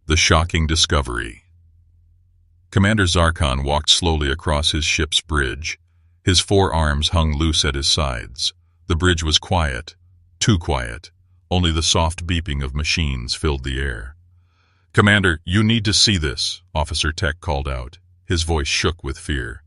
The shocking discovery. Commander Zarkon walked slowly across his ship's bridge. His 4 arms hung loose at his sides. The bridge was quiet, too quiet. Only the soft beeping of machines filled the air. "Commander, you need to see this," Officer Tech called out. His voice shook with fear.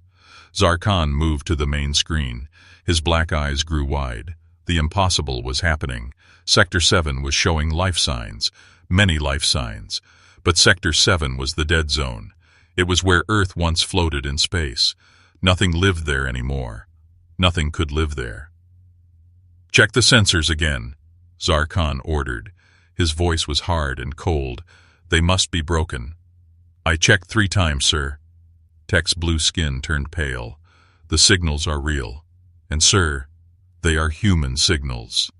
Zarkon moved to the main screen. His black eyes grew wide. The impossible was happening. Sector 7 was showing life signs, many life signs. But Sector 7 was the dead zone. It was where Earth once floated in space. Nothing lived there anymore. Nothing could live there. "Check the sensors again," Zarkon ordered. His voice was hard and cold. "They must be broken." "I checked 3 times, sir." Tech's blue skin turned pale. "The signals are real. And, sir, they are human signals."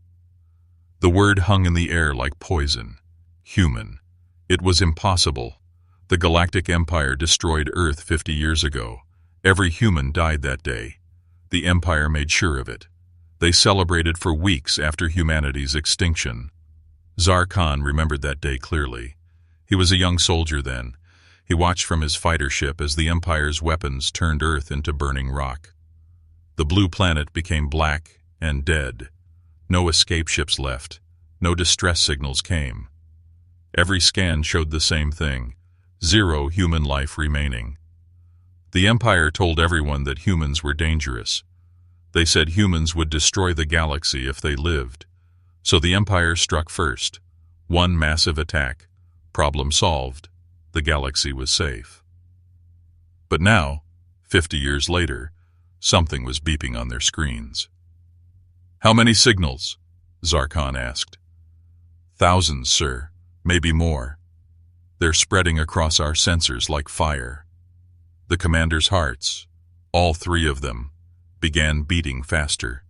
The word hung in the air like poison. Human. It was impossible. The Galactic Empire destroyed Earth 50 years ago. Every human died that day. The Empire made sure of it. They celebrated for weeks after humanity's extinction. Zarkon remembered that day clearly. He was a young soldier then. He watched from his fighter ship as the Empire's weapons turned Earth into burning rock. The blue planet became black and dead. No escape ships left. No distress signals came. Every scan showed the same thing: 0 human life remaining. The Empire told everyone that humans were dangerous. They said humans would destroy the galaxy if they lived. So the Empire struck first. One massive attack. Problem solved. The galaxy was safe. But now, 50 years later, something was beeping on their screens. "How many signals?" Zarkon asked. "Thousands, sir. Maybe more. They're spreading across our sensors like fire." The commander's hearts, all 3 of them, began beating faster.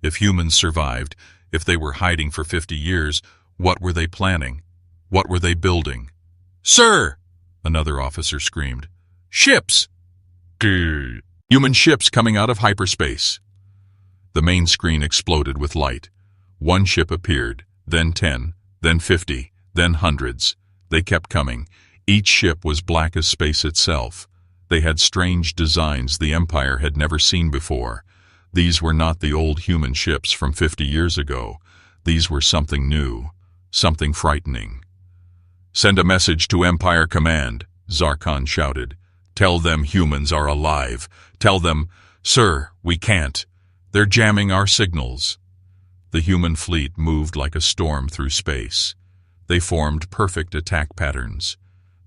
If humans survived, if they were hiding for 50 years, what were they planning? What were they building? "Sir!" another officer screamed. "Ships! Human ships coming out of hyperspace." The main screen exploded with light. 1 ship appeared, then 10, then 50, then hundreds. They kept coming. Each ship was black as space itself. They had strange designs the Empire had never seen before. These were not the old human ships from 50 years ago. These were something new, something frightening. "Send a message to Empire Command," Zarkon shouted. "Tell them humans are alive. Tell them—" "Sir, we can't. They're jamming our signals." The human fleet moved like a storm through space. They formed perfect attack patterns.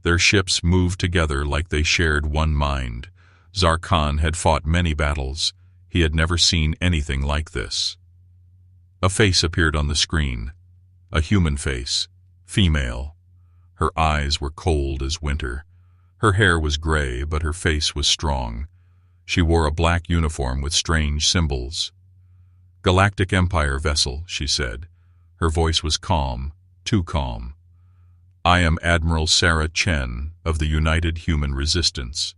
Their ships moved together like they shared one mind. Zarkon had fought many battles. He had never seen anything like this. A face appeared on the screen. A human face. Female. Her eyes were cold as winter. Her hair was gray, but her face was strong. She wore a black uniform with strange symbols. "Galactic Empire vessel," she said. Her voice was calm, too calm. "I am Admiral Sarah Chen of the United Human Resistance.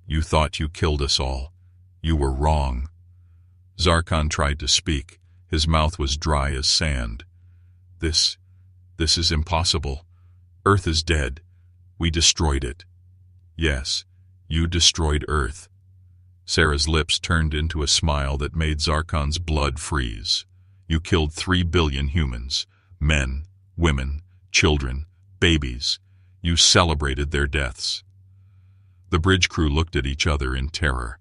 You thought you killed us all. You were wrong." Zarkon tried to speak. His mouth was dry as sand. This is impossible. Earth is dead. We destroyed it." "Yes, you destroyed Earth." Sarah's lips turned into a smile that made Zarkon's blood freeze. "You killed 3 billion humans. Men, women, children, babies. You celebrated their deaths." The bridge crew looked at each other in terror.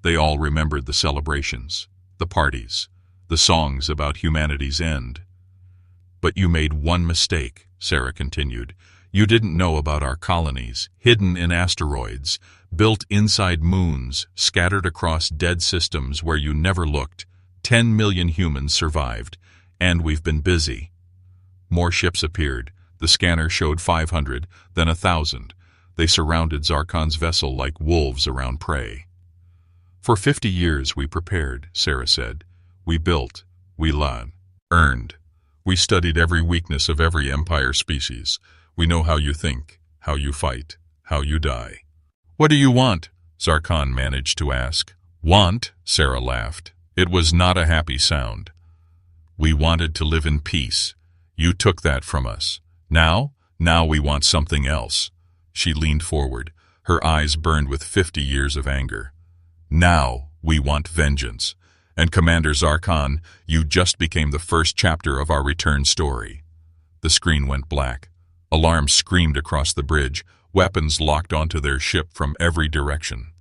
They all remembered the celebrations, the parties, the songs about humanity's end. "But you made one mistake," Sarah continued. "You didn't know about our colonies, hidden in asteroids, built inside moons, scattered across dead systems where you never looked. 10 million humans survived, and we've been busy." More ships appeared. The scanner showed 500, then 1,000. They surrounded Zarkon's vessel like wolves around prey. "For 50 years we prepared," Sarah said. "We built, we earned. We studied every weakness of every Empire species. We know how you think, how you fight, how you die." "What do you want?" Zarkon managed to ask. "Want?" Sarah laughed. It was not a happy sound. "We wanted to live in peace. You took that from us. Now, Now we want something else. She leaned forward. Her eyes burned with 50 years of anger. Now we want vengeance. And Commander Zarkon, you just became the first chapter of our return story. The screen went black. Alarms screamed across the bridge. Weapons locked onto their ship from every direction.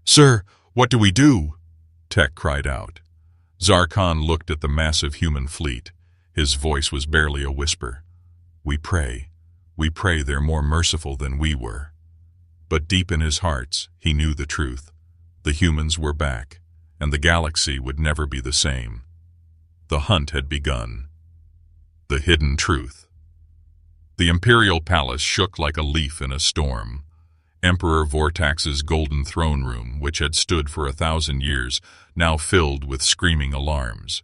"Sir, what do we do?" Tech cried out. Zarkon looked at the massive human fleet. His voice was barely a whisper. "We pray. We pray they're more merciful than we were." But deep in his heart, he knew the truth. The humans were back, and the galaxy would never be the same. The hunt had begun. The hidden truth. The Imperial Palace shook like a leaf in a storm. Emperor Vortax's golden throne room, which had stood for 1,000 years, now filled with screaming alarms.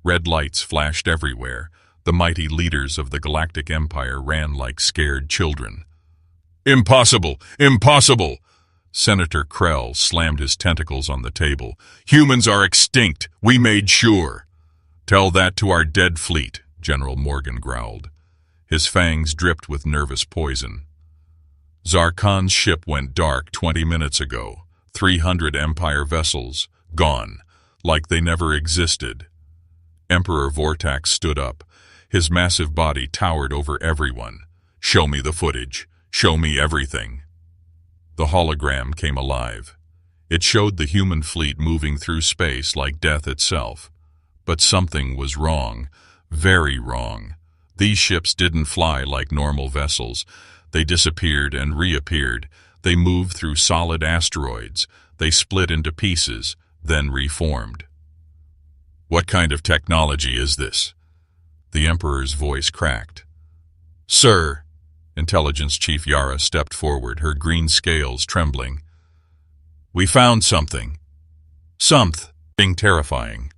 Red lights flashed everywhere. The mighty leaders of the Galactic Empire ran like scared children. "Impossible! Impossible!" Senator Krell slammed his tentacles on the table. "Humans are extinct. We made sure." "Tell that to our dead fleet," General Morgan growled. His fangs dripped with nervous poison. Zarkon's ship went dark 20 minutes ago. 300 Empire vessels, gone, like they never existed. Emperor Vortax stood up. His massive body towered over everyone. "Show me the footage. Show me everything." The hologram came alive. It showed the human fleet moving through space like death itself. But something was wrong, very wrong. These ships didn't fly like normal vessels. They disappeared and reappeared. They moved through solid asteroids. They split into pieces, then reformed. "What kind of technology is this?" The Emperor's voice cracked. "Sir," Intelligence Chief Yara stepped forward, her green scales trembling. "We found something. Something terrifying."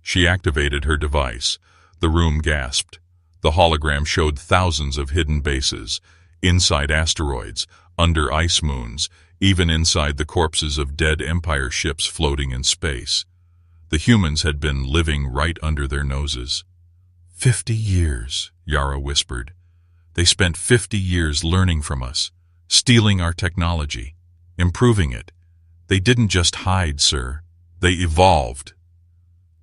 She activated her device. The room gasped. The hologram showed thousands of hidden bases, inside asteroids, under ice moons, even inside the corpses of dead Empire ships floating in space. The humans had been living right under their noses. 50 years, Yara whispered. They spent 50 years learning from us, stealing our technology, improving it. They didn't just hide, sir. They evolved.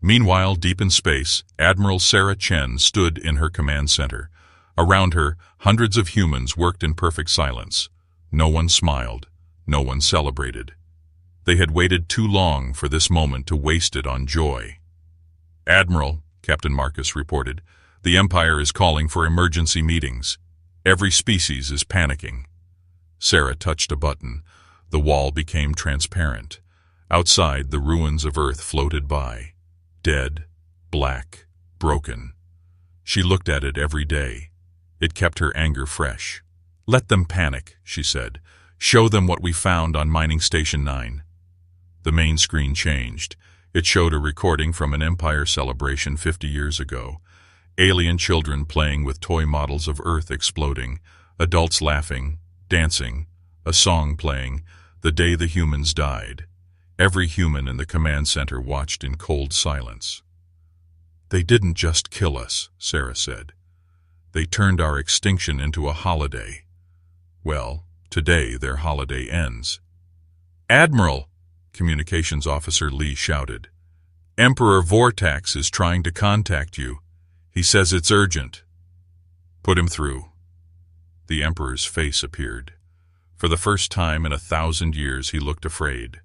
Meanwhile, deep in space, Admiral Sarah Chen stood in her command center. Around her, hundreds of humans worked in perfect silence. No one smiled. No one celebrated. They had waited too long for this moment to waste it on joy. "Admiral," Captain Marcus reported, "the Empire is calling for emergency meetings. Every species is panicking." Sarah touched a button. The wall became transparent. Outside, the ruins of Earth floated by. Dead, black, broken. She looked at it every day. It kept her anger fresh. "Let them panic," she said. "Show them what we found on Mining Station 9. The main screen changed. It showed a recording from an Empire celebration 50 years ago. Alien children playing with toy models of Earth exploding, adults laughing, dancing, a song playing, the day the humans died. Every human in the command center watched in cold silence. "They didn't just kill us," Sarah said. "They turned our extinction into a holiday. Well, today their holiday ends." "Admiral!" Communications Officer Lee shouted. "Emperor Vortax is trying to contact you. He says it's urgent." "Put him through." The Emperor's face appeared. For the first time in 1,000 years he looked afraid.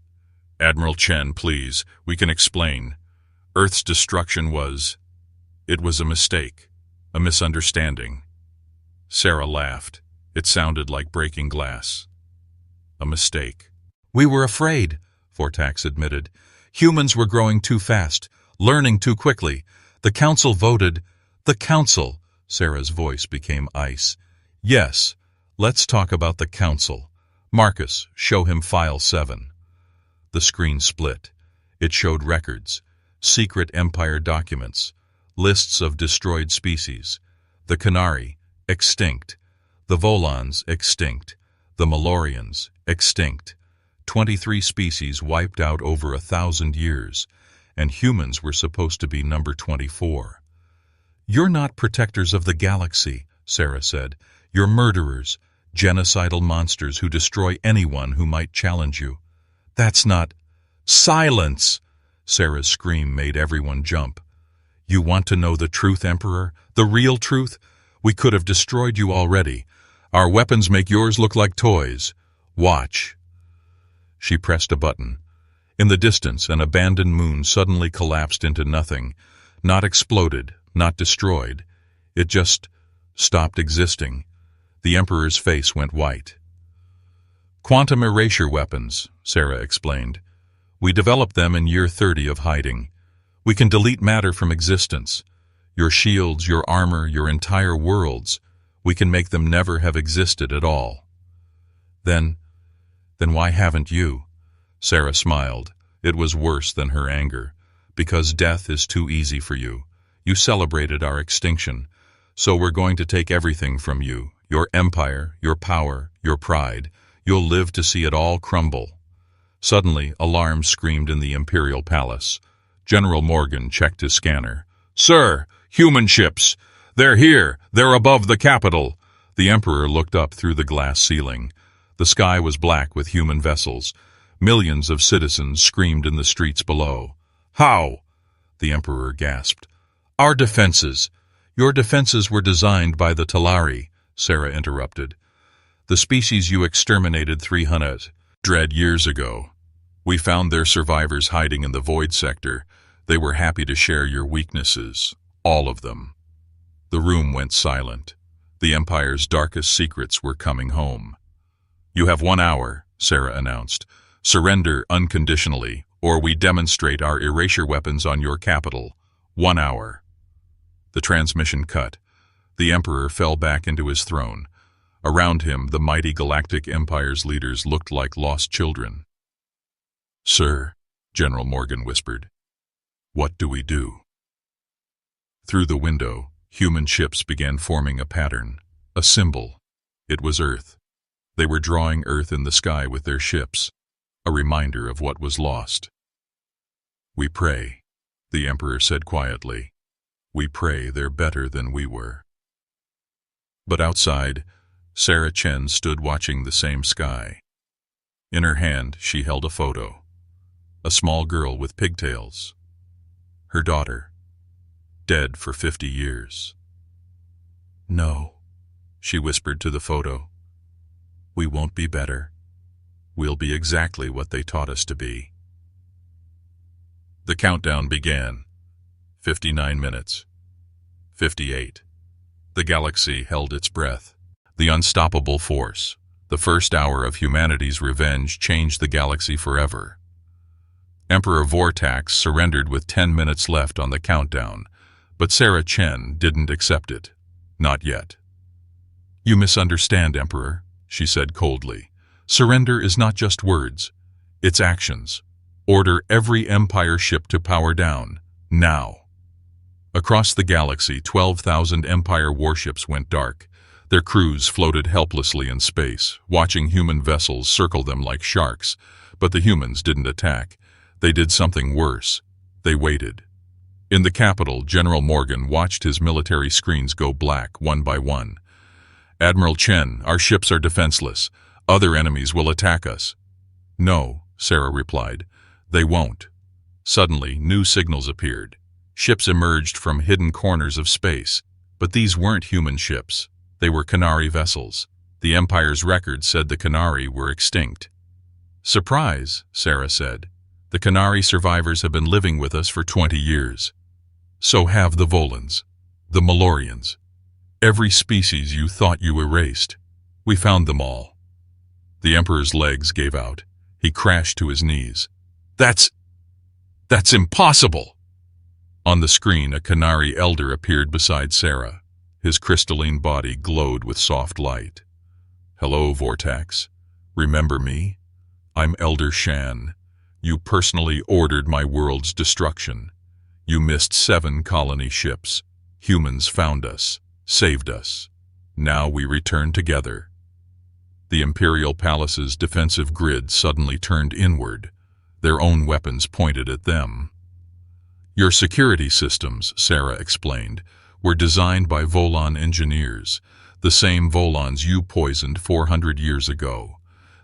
"Admiral Chen, please, we can explain. Earth's destruction was... It was a mistake, a misunderstanding." Sarah laughed. It sounded like breaking glass. "A mistake." "We were afraid," Vortax admitted. "Humans were growing too fast, learning too quickly. The Council voted..." "The Council!" Sarah's voice became ice. "Yes, let's talk about the Council. Marcus, show him File 7. The screen split. It showed records, secret Empire documents, lists of destroyed species. The Canari, extinct. The Volans, extinct. The Malorians, extinct. 23 species wiped out over 1,000 years, and humans were supposed to be number 24. "You're not protectors of the galaxy," Sarah said. You're murderers, genocidal monsters who destroy anyone who might challenge you. That's not— Silence! Sarah's scream made everyone jump. You want to know the truth, Emperor? The real truth? We could have destroyed you already. Our weapons make yours look like toys. Watch. She pressed a button. In the distance, an abandoned moon suddenly collapsed into nothing. Not exploded, not destroyed. It just stopped existing. The Emperor's face went white. Quantum erasure weapons, Sarah explained. We developed them in year 30 of hiding. We can delete matter from existence. Your shields, your armor, your entire worlds. We can make them never have existed at all. Then why haven't you? Sarah smiled. It was worse than her anger. Because death is too easy for you. You celebrated our extinction. So we're going to take everything from you. Your empire, your power, your pride. You'll live to see it all crumble. Suddenly, alarms screamed in the Imperial Palace. General Morgan checked his scanner. Sir, human ships! They're here! They're above the capital! The Emperor looked up through the glass ceiling. The sky was black with human vessels. Millions of citizens screamed in the streets below. How? The Emperor gasped. Our defenses. Your defenses were designed by the Talari, Sarah interrupted. The species you exterminated 300 dread years ago. We found their survivors hiding in the void sector. They were happy to share your weaknesses. All of them. The room went silent. The Empire's darkest secrets were coming home. You have 1 hour, Sarah announced. Surrender unconditionally, or we demonstrate our erasure weapons on your capital. 1 hour. The transmission cut. The Emperor fell back into his throne. Around him, the mighty Galactic Empire's leaders looked like lost children. Sir, General Morgan whispered, what do we do? Through the window, human ships began forming a pattern, a symbol. It was Earth. They were drawing Earth in the sky with their ships, a reminder of what was lost. We pray, the Emperor said quietly. We pray they're better than we were. But outside, Sarah Chen stood watching the same sky. In her hand, she held a photo. A small girl with pigtails. Her daughter, dead for 50 years. No, she whispered to the photo. We won't be better. We'll be exactly what they taught us to be. The countdown began. 59 minutes. 58. The galaxy held its breath. The unstoppable force. The first hour of humanity's revenge changed the galaxy forever. Emperor Vortax surrendered with 10 minutes left on the countdown, but Sarah Chen didn't accept it. Not yet. You misunderstand, Emperor, she said coldly. Surrender is not just words. It's actions. Order every Empire ship to power down. Now. Across the galaxy, 12,000 Empire warships went dark. Their crews floated helplessly in space, watching human vessels circle them like sharks. But the humans didn't attack. They did something worse. They waited. In the capital, General Morgan watched his military screens go black one by one. Admiral Chen, our ships are defenseless. Other enemies will attack us. No, Sarah replied. They won't. Suddenly, new signals appeared. Ships emerged from hidden corners of space. But these weren't human ships. They were Canary vessels. The Empire's record said the Canary were extinct. Surprise, Sarah said. The Canary survivors have been living with us for 20 years. So have the Volans, the Malorians. Every species you thought you erased. We found them all. The Emperor's legs gave out. He crashed to his knees. That's impossible! On the screen, a Canary elder appeared beside Sarah. His crystalline body glowed with soft light. Hello, Vortax. Remember me? I'm Elder Shan. You personally ordered my world's destruction. You missed 7 colony ships. Humans found us, saved us. Now we return together. The Imperial Palace's defensive grid suddenly turned inward. Their own weapons pointed at them. Your security systems, Sarah explained, were designed by Volan engineers. The same Volans you poisoned 400 years ago.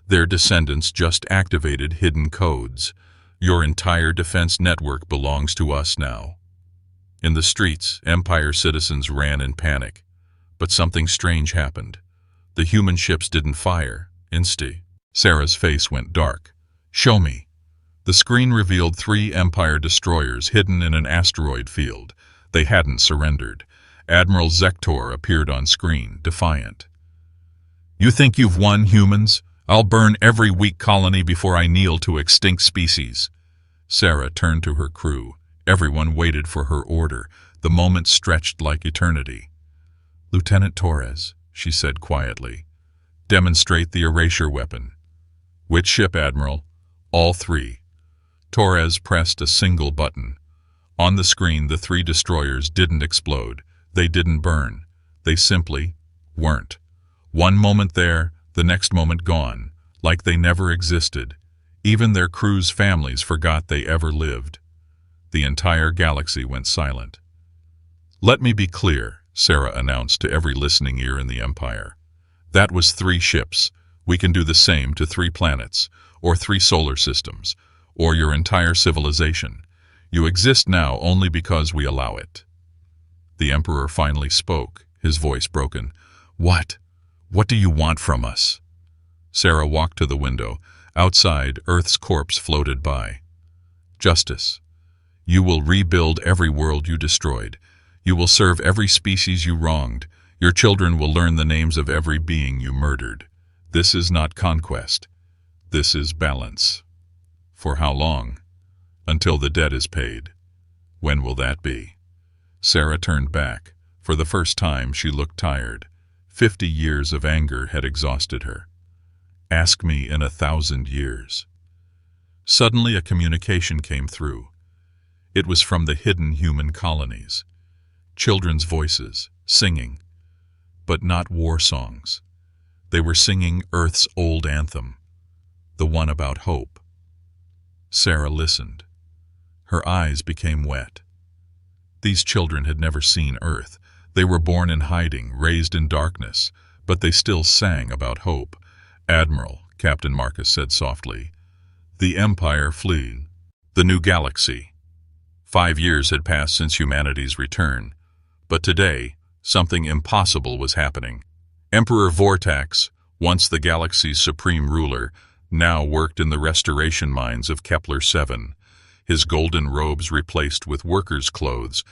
Their descendants just activated hidden codes. Your entire defense network belongs to us now. In the streets, Empire citizens ran in panic. But something strange happened. The human ships didn't fire. Sarah's face went dark. Show me. The screen revealed 3 Empire destroyers hidden in an asteroid field. They hadn't surrendered. Admiral Zektor appeared on screen, defiant. You think you've won, humans? I'll burn every weak colony before I kneel to extinct species. Sarah turned to her crew. Everyone waited for her order. The moment stretched like eternity. Lieutenant Torres, she said quietly, demonstrate the erasure weapon. Which ship, Admiral? All 3. Torres pressed a single button. On the screen, the 3 destroyers didn't explode. They didn't burn. They simply weren't. One moment there, the next moment gone, like they never existed. Even their crew's families forgot they ever lived. The entire galaxy went silent. Let me be clear, Sarah announced to every listening ear in the Empire. That was 3 ships. We can do the same to 3 planets, or 3 solar systems, or your entire civilization. You exist now only because we allow it. The Emperor finally spoke, his voice broken. What? What do you want from us? Sarah walked to the window. Outside, Earth's corpse floated by. Justice. You will rebuild every world you destroyed. You will serve every species you wronged. Your children will learn the names of every being you murdered. This is not conquest. This is balance. For how long? Until the debt is paid. When will that be? Sarah turned back. For the first time, she looked tired. 50 years of anger had exhausted her. Ask me in 1,000 years. Suddenly a communication came through. It was from the hidden human colonies. Children's voices, singing. But not war songs. They were singing Earth's old anthem. The one about hope. Sarah listened. Her eyes became wet. These children had never seen Earth. They were born in hiding, raised in darkness, but they still sang about hope. Admiral, Captain Marcus said softly, the Empire flee. The new galaxy. 5 years had passed since humanity's return, but today, something impossible was happening. Emperor Vortax, once the galaxy's supreme ruler, now worked in the restoration mines of Kepler-7. His golden robes replaced with workers' clothes,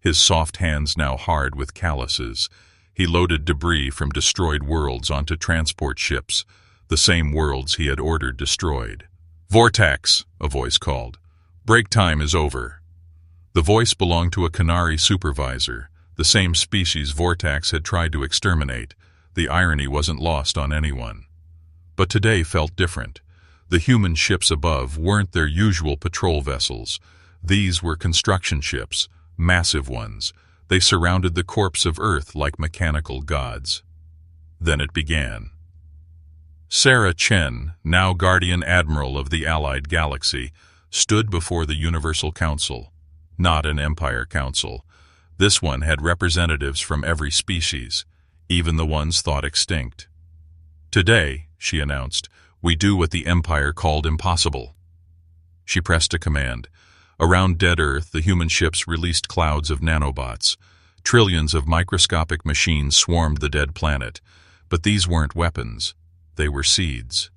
his soft hands now hard with calluses. He loaded debris from destroyed worlds onto transport ships, the same worlds he had ordered destroyed. Vortax, a voice called. Break time is over. The voice belonged to a Canary supervisor, the same species Vortax had tried to exterminate. The irony wasn't lost on anyone. But today felt different. The human ships above weren't their usual patrol vessels. These were construction ships, massive ones. They surrounded the corpse of Earth like mechanical gods. Then it began. Sarah Chen, now Guardian Admiral of the Allied Galaxy, stood before the Universal Council. Not an Empire Council. This one had representatives from every species, even the ones thought extinct. Today, she announced, we do what the Empire called impossible. She pressed a command. Around dead Earth, the human ships released clouds of nanobots. Trillions of microscopic machines swarmed the dead planet. But these weren't weapons. They were seeds.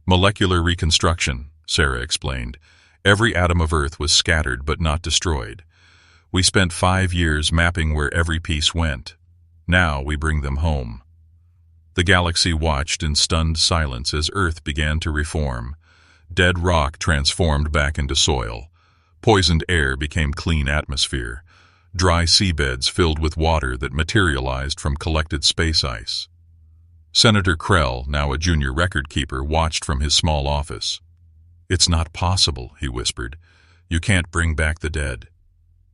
Molecular reconstruction, Sarah explained. Every atom of Earth was scattered but not destroyed. We spent 5 years mapping where every piece went. Now we bring them home. The galaxy watched in stunned silence as Earth began to reform. Dead rock transformed back into soil. Poisoned air became clean atmosphere. Dry seabeds filled with water that materialized from collected space ice. Senator Krell, now a junior record keeper, watched from his small office. It's not possible, he whispered. You can't bring back the dead.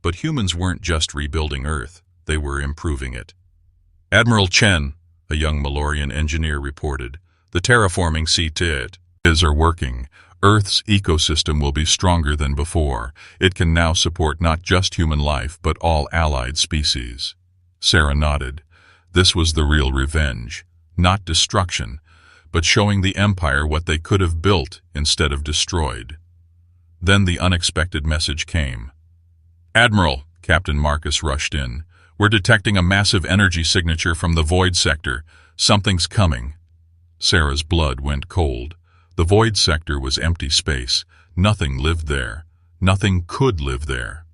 But humans weren't just rebuilding Earth. They were improving it. Admiral Chen, a young Malorian engineer, reported, the terraforming CTs are working. Earth's ecosystem will be stronger than before. It can now support not just human life, but all allied species. Sarah nodded. This was the real revenge, not destruction, but showing the Empire what they could have built instead of destroyed. Then the unexpected message came. "Admiral," Captain Marcus rushed in, "we're detecting a massive energy signature from the Void Sector. Something's coming." Sarah's blood went cold. The Void Sector was empty space. Nothing lived there. Nothing could live there.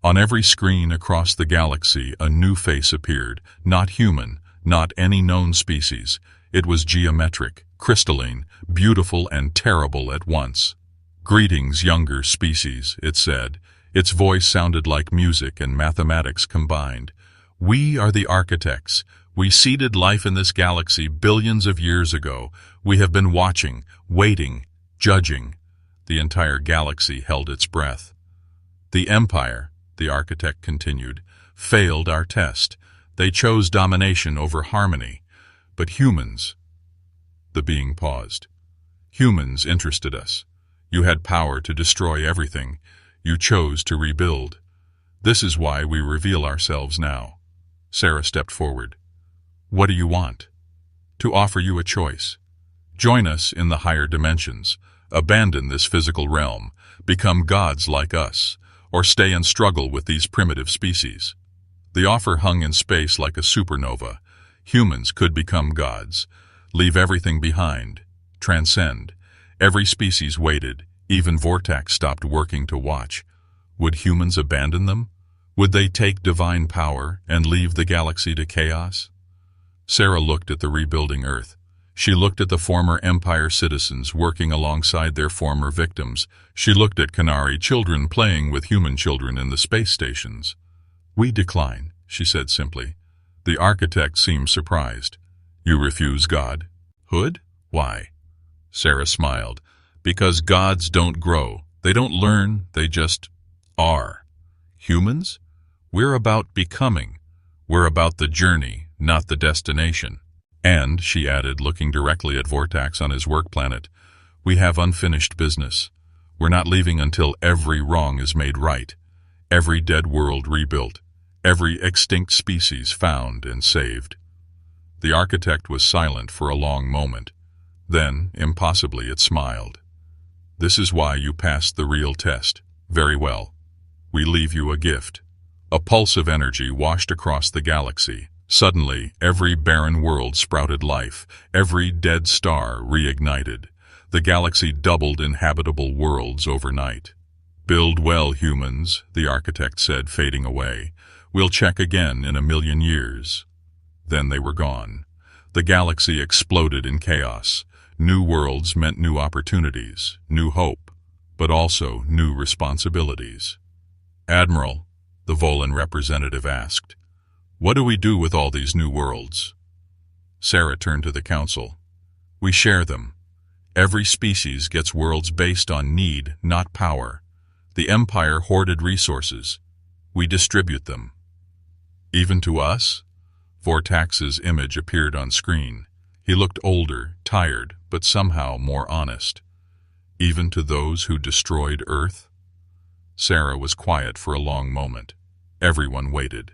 On every screen across the galaxy, a new face appeared. Not human, not any known species. It was geometric, crystalline, beautiful and terrible at once. "Greetings, younger species," it said. Its voice sounded like music and mathematics combined. "We are the architects. We seeded life in this galaxy billions of years ago. We have been watching, waiting, judging." The entire galaxy held its breath. "The Empire," the architect continued, "failed our test. They chose domination over harmony. But humans—" The being paused. "Humans interested us. You had power to destroy everything. You chose to rebuild. This is why we reveal ourselves now." Sarah stepped forward. "What do you want?" "To offer you a choice. Join us in the higher dimensions. Abandon this physical realm. Become gods like us. Or stay and struggle with these primitive species." The offer hung in space like a supernova. Humans could become gods. Leave everything behind. Transcend. Every species waited. Even Vortex stopped working to watch. Would humans abandon them? Would they take divine power and leave the galaxy to chaos? Sarah looked at the rebuilding Earth. She looked at the former Empire citizens working alongside their former victims. She looked at Canary children playing with human children in the space stations. "We decline," she said simply. The architect seemed surprised. "You refuse God? Hood? Why?" Sarah smiled. "Because gods don't grow. They don't learn, they just are. Humans? We're about becoming. We're about the journey, not the destination. And," she added, looking directly at Vortex on his work planet, "we have unfinished business. We're not leaving until every wrong is made right, every dead world rebuilt, every extinct species found and saved." The architect was silent for a long moment. Then, impossibly, it smiled. "This is why you passed the real test. Very well. We leave you a gift." A pulse of energy washed across the galaxy. Suddenly, every barren world sprouted life. Every dead star reignited. The galaxy doubled in habitable worlds overnight. "Build well, humans," the architect said, fading away. "We'll check again in 1,000,000 years." Then they were gone. The galaxy exploded in chaos. New worlds meant new opportunities, new hope, but also new responsibilities. "Admiral," the Volan representative asked, "what do we do with all these new worlds?" Sarah turned to the council. "We share them. Every species gets worlds based on need, not power. The Empire hoarded resources. We distribute them." "Even to us?" Vortax's image appeared on screen. He looked older, tired, but somehow more honest. "Even to those who destroyed Earth?" Sarah was quiet for a long moment. Everyone waited.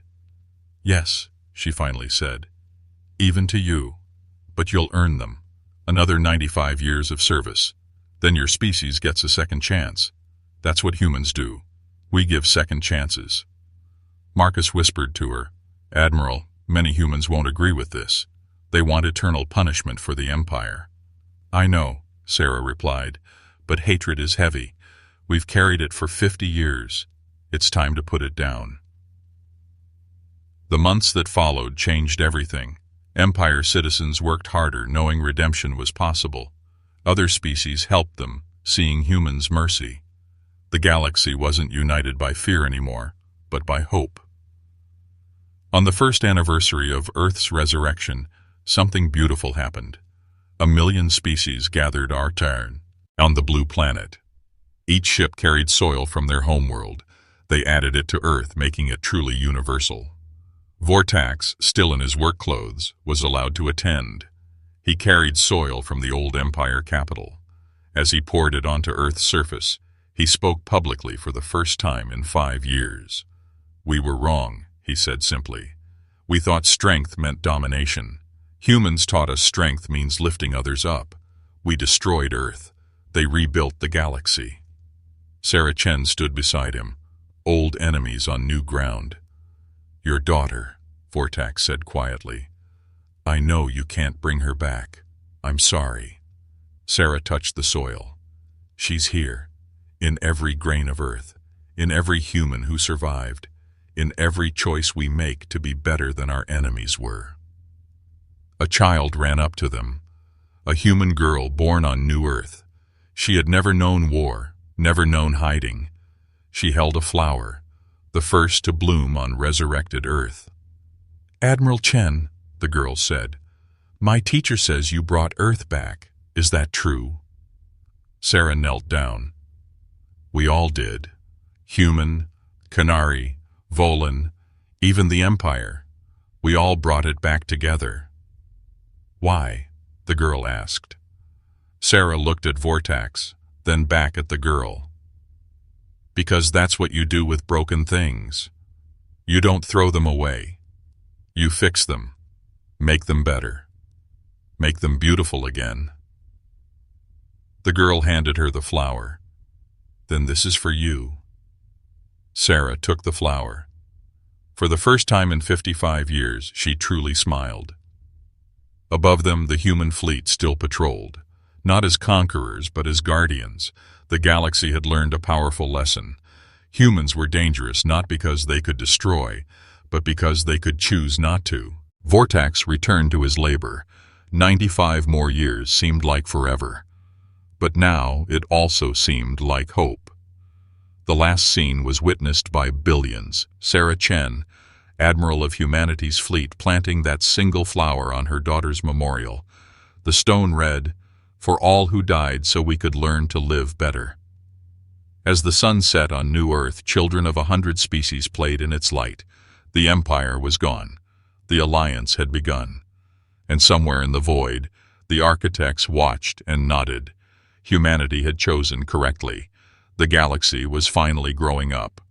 "Yes," she finally said. "Even to you. But you'll earn them. Another 95 years of service. Then your species gets a second chance. That's what humans do. We give second chances." Marcus whispered to her, "Admiral, many humans won't agree with this. They want eternal punishment for the Empire." "I know," Sarah replied, "but hatred is heavy. We've carried it for 50 years. It's time to put it down." The months that followed changed everything. Empire citizens worked harder, knowing redemption was possible. Other species helped them, seeing humans' mercy. The galaxy wasn't united by fear anymore, but by hope. On the first anniversary of Earth's resurrection, something beautiful happened. 1,000,000 species gathered our turn on the blue planet. Each ship carried soil from their homeworld. They added it to Earth, making it truly universal. Vortax, still in his work clothes, was allowed to attend. He carried soil from the old Empire capital. As he poured it onto Earth's surface, he spoke publicly for the first time in 5 years. "We were wrong," he said simply. We thought strength meant domination. Humans taught us strength means lifting others up. We destroyed Earth. They rebuilt the galaxy. Sarah Chen stood beside him, old enemies on new ground. Your daughter, Vortax said quietly. I know you can't bring her back. I'm sorry. Sarah touched the soil. She's here, in every grain of earth, in every human who survived, in every choice we make to be better than our enemies were. A child ran up to them, a human girl born on New Earth. She had never known war, never known hiding. She held a flower, the first to bloom on resurrected Earth. Admiral Chen, the girl said, my teacher says you brought Earth back. Is that true? Sarah knelt down. We all did. Human, Canary, Volan, even the Empire. We all brought it back together. Why? The girl asked. Sarah looked at Vortax, then back at the girl. Because that's what you do with broken things. You don't throw them away. You fix them. Make them better. Make them beautiful again. The girl handed her the flower. Then this is for you. Sarah took the flower. For the first time in 55 years, she truly smiled. Above them, the human fleet still patrolled. Not as conquerors, but as guardians. The galaxy had learned a powerful lesson. Humans were dangerous not because they could destroy, but because they could choose not to. Vortax returned to his labor. 95 more years seemed like forever. But now it also seemed like hope. The last scene was witnessed by billions. Sarah Chen, Admiral of humanity's fleet, planting that single flower on her daughter's memorial. The stone read, "For all who died so we could learn to live better." As the sun set on New Earth, children of 100 species played in its light. The Empire was gone. The Alliance had begun. And somewhere in the void, the architects watched and nodded. Humanity had chosen correctly. The galaxy was finally growing up.